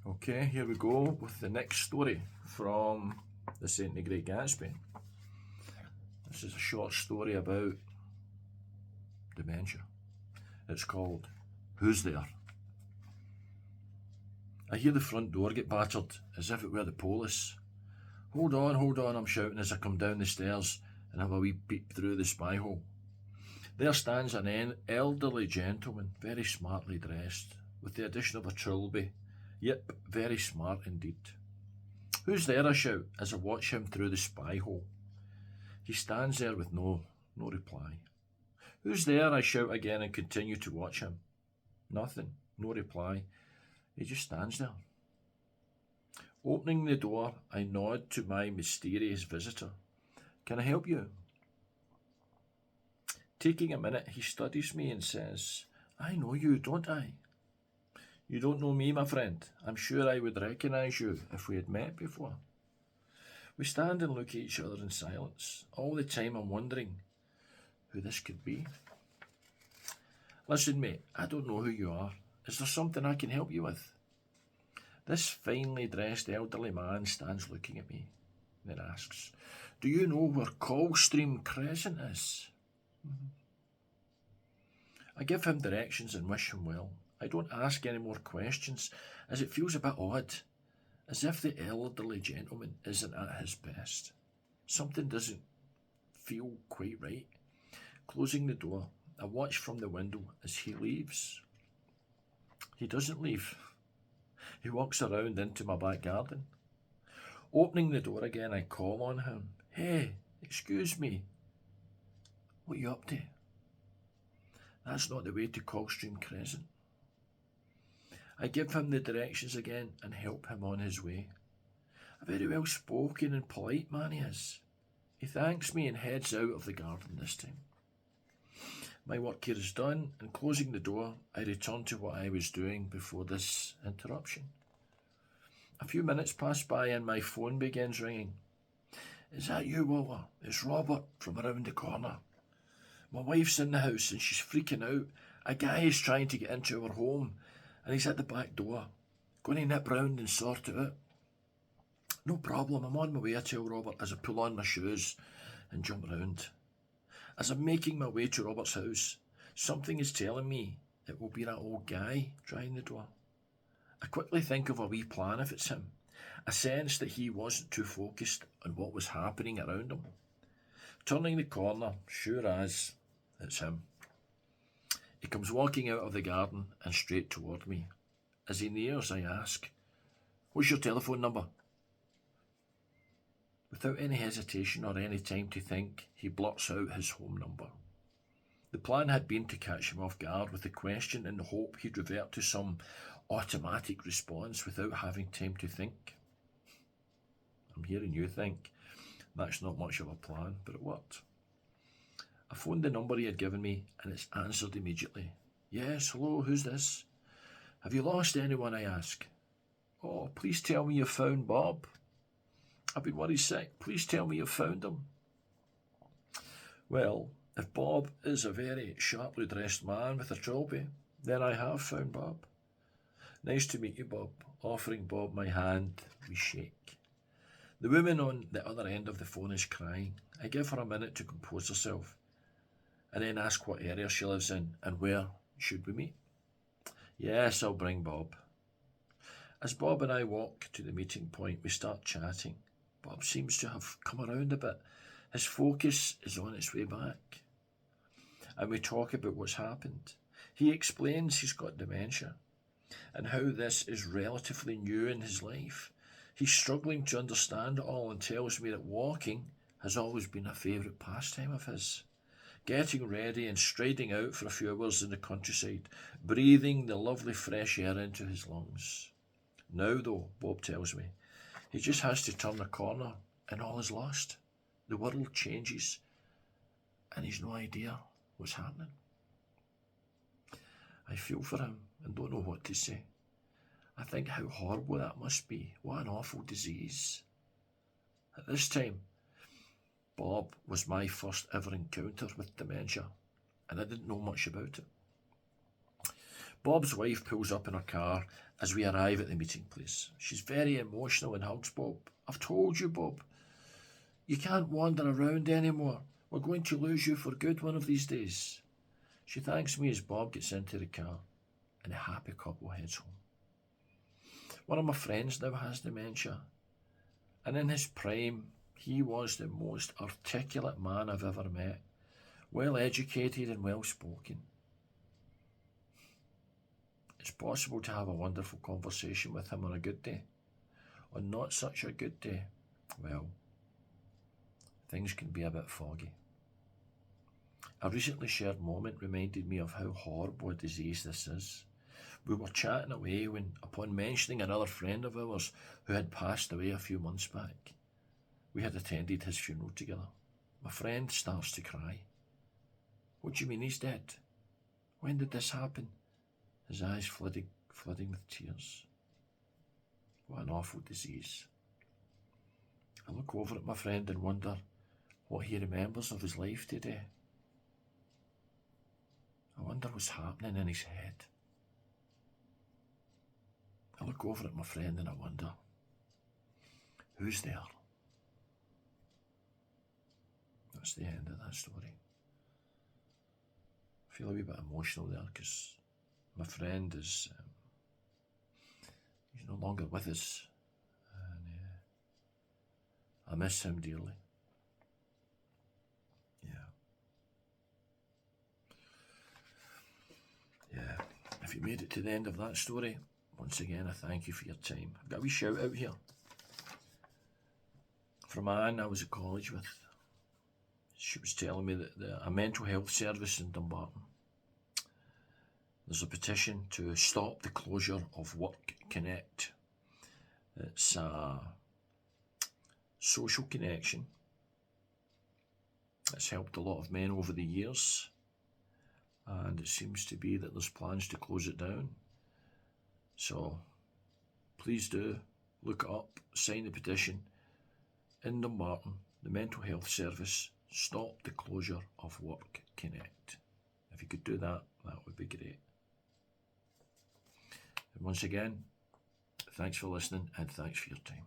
Okay, here we go with the next story from The Saint and the Great Gatsby. This is a short story about dementia. It's called Who's There? I hear the front door get battered as if it were the police. Hold on, I'm shouting as I come down the stairs and have a wee peep through the spy hole. There stands an elderly gentleman, very smartly dressed, with the addition of a trilby. Yep, very smart indeed. Who's there? I shout as I watch him through the spy hole. He stands there with no reply. Who's there? I shout again and continue to watch him. Nothing, no reply. He just stands there. Opening the door, I nod to my mysterious visitor. Can I help you? Taking a minute, he studies me and says, I know you, don't I? You don't know me, my friend. I'm sure I would recognise you if we had met before. We stand and look at each other in silence. All the time I'm wondering who this could be. Listen, mate, I don't know who you are. Is there something I can help you with? This finely dressed elderly man stands looking at me, then asks, Do you know where Coldstream Crescent is? I give him directions and wish him well. I don't ask any more questions, as it feels a bit odd, as if the elderly gentleman isn't at his best. Something doesn't feel quite right. Closing the door, I watch from the window as he leaves. He doesn't leave. He walks around into my back garden. Opening the door again, I call on him. Hey, excuse me. What are you up to? That's not the way to Coldstream Crescent. I give him the directions again and help him on his way. A very well spoken and polite man he is. He thanks me and heads out of the garden this time. My work here is done, and closing the door, I return to what I was doing before this interruption. A few minutes pass by and my phone begins ringing. Is that you, Walter? It's Robert from around the corner. My wife's in the house and she's freaking out. A guy is trying to get into our home and he's at the back door. Going to nip round and sort it out. No problem, I'm on my way, I tell Robert as I pull on my shoes and jump round. As I'm making my way to Robert's house, something is telling me it will be that old guy trying the door. I quickly think of a wee plan if it's him. I sense that he wasn't too focused on what was happening around him. Turning the corner, sure as, it's him. He comes walking out of the garden and straight toward me. As he nears, I ask, What's your telephone number? Without any hesitation or any time to think, he blurts out his home number. The plan had been to catch him off guard with a question in the hope he'd revert to some automatic response without having time to think. I'm hearing you think, that's not much of a plan, but it worked. I phoned the number he had given me and it's answered immediately. Yes, hello, who's this? Have you lost anyone, I ask. Oh, please tell me you've found Bob. I've been worried sick. Please tell me you've found him. Well, if Bob is a very sharply dressed man with a trilby, then I have found Bob. Nice to meet you, Bob. Offering Bob my hand, we shake. The woman on the other end of the phone is crying. I give her a minute to compose herself and then ask what area she lives in and where should we meet. Yes, I'll bring Bob. As Bob and I walk to the meeting point, we start chatting. Bob seems to have come around a bit. His focus is on its way back. And we talk about what's happened. He explains he's got dementia and how this is relatively new in his life. He's struggling to understand it all and tells me that walking has always been a favourite pastime of his. Getting ready and striding out for a few hours in the countryside, breathing the lovely fresh air into his lungs. Now though, Bob tells me, he just has to turn the corner and all is lost. The world changes and he's no idea what's happening. I feel for him and don't know what to say. I think how horrible that must be. What an awful disease. At this time, Bob was my first ever encounter with dementia and I didn't know much about it. Bob's wife pulls up in her car as we arrive at the meeting place. She's very emotional and hugs Bob. I've told you, Bob. You can't wander around anymore. We're going to lose you for good one of these days. She thanks me as Bob gets into the car, and the happy couple heads home. One of my friends now has dementia, and in his prime, he was the most articulate man I've ever met, well educated and well spoken. It's possible to have a wonderful conversation with him on a good day. On not such a good day, well, things can be a bit foggy. A recently shared moment reminded me of how horrible a disease this is. We were chatting away when, upon mentioning another friend of ours who had passed away a few months back, we had attended his funeral together. My friend starts to cry. What do you mean he's dead? When did this happen? His eyes flooding with tears. What an awful disease. I look over at my friend and wonder what he remembers of his life today. I wonder what's happening in his head. I look over at my friend and I wonder, who's there? That's the end of that story. I feel a wee bit emotional there because my friend is he's no longer with us, and I miss him dearly. Yeah. If you made it to the end of that story, once again I thank you for your time. I've got a wee shout out here from Anne I was at college with. She was telling me that a mental health service in Dumbarton, there's a petition to stop the closure of Work Connect. It's a social connection. It's helped a lot of men over the years, and it seems to be that there's plans to close it down. So please do look it up, sign the petition. In Dumbarton, the mental health service, stop the closure of Work Connect. If you could do that, that would be great. And once again, thanks for listening and thanks for your time.